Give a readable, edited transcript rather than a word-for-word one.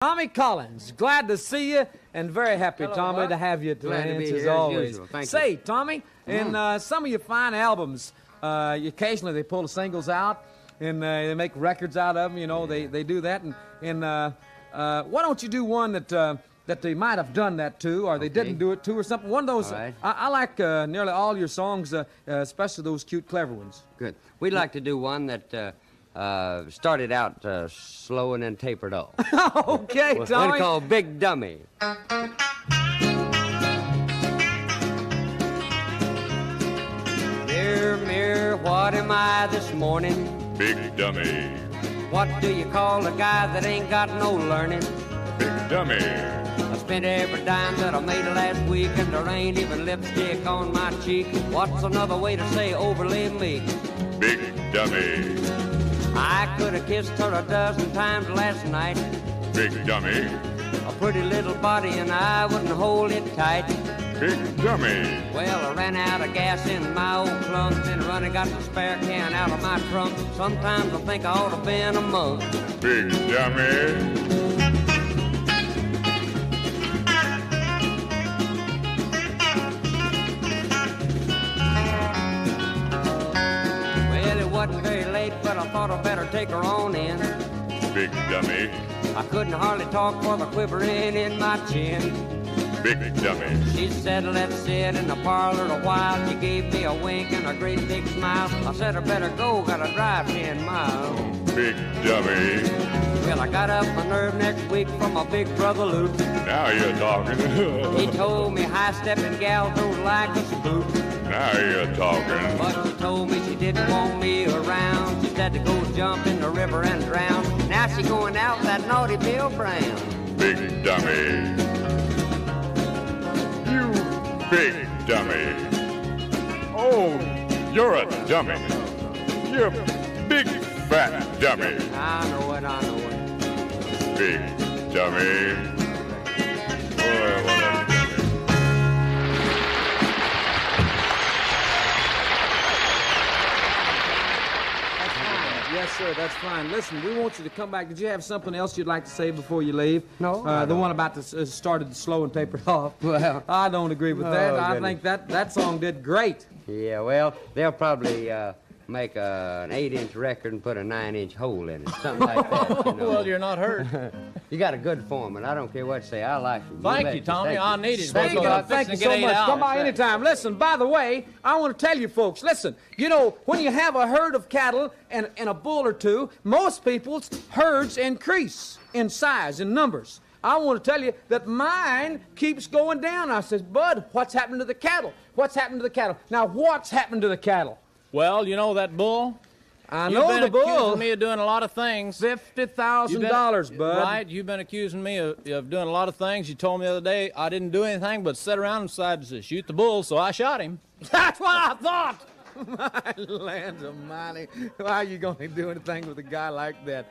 Tommy Collins, glad to see you, and very happy, Hello, Tommy, Bud. to have you at the Glad to be Lance, here as as always. usual. Thank you. Say, Tommy, in some of your fine albums, occasionally they pull the singles out, and they make records out of them, you know, they do that, and why don't you do one that they might have done that to, or they didn't do it to, or something. One of those, All right. I like nearly all your songs, especially those cute, clever ones. Good. We'd like to do one that started out slow and then tapered off. Okay, One Tommy. called Big Dummy. Mirror, mirror, what am I this morning? Big dummy, What do you call a guy that ain't got no learning? big dummy, I spent every dime that I made last week, and there ain't even lipstick on my cheek. What's another way to say overly meek? big dummy, I could have kissed her a dozen times last night. big dummy, A pretty little body and I wouldn't hold it tight. big dummy, Well, I ran out of gas in my old clunk, then run and got the spare can out of my trunk. Sometimes I think I ought to been a monk. big dummy, Well, it wasn't very late, but I thought I'd better take her on in. big dummy, I couldn't hardly talk for the quivering in my chin. big dummy, She said, let's sit in the parlor a while. She gave me a wink and a great big smile. I said, I better go, gotta drive 10 miles. big dummy. Well, I got up my nerve next week from my big brother Luke. Now you're He talking. told me high-stepping gals don't like a spook. Now you're talking. But she told me she didn't want me around. She said to go jump in the river and drown. Now she going out with that naughty Bill Brown. Big dummy. You big dummy. Oh, you're a dummy. You're a big fat dummy. I know it, I know it. Big dummy. Boy, what a dummy. Yes, sir, that's fine. Listen, we want you to come back. Did you have something else you'd like to say before you leave? No, The one about the started slow and tapered off. Well. I don't agree with that. Oh, I goodness. think that song did great. Yeah, well, they'll probably make an 8-inch record and put a 9-inch hole in it, something like that. You know. Well, you're not hurt. You got a good foreman. I don't care what you say. I like you. Thank bet you, Tommy. Thank I you. need it. Thank Speaking you. of, thank you Fixing to so get much. 8 Come by hours. anytime. Listen, by the way, I want to tell you folks, listen, you know, when you have a herd of cattle and a bull or two, most people's herds increase in size, in numbers. I want to tell you that mine keeps going down. I says, Bud, what's happened to the cattle? What's happened to the cattle? Now, what's happened to the cattle? Well, you know that bull? I You've know been the bull. accusing me of doing a lot of things. $50,000, Bud. Right? You've been accusing me of doing a lot of things. You told me the other day I didn't do anything but sit around and decided to shoot the bull, so I shot him. That's what I thought. My lands almighty. How are you going to do anything with a guy like that?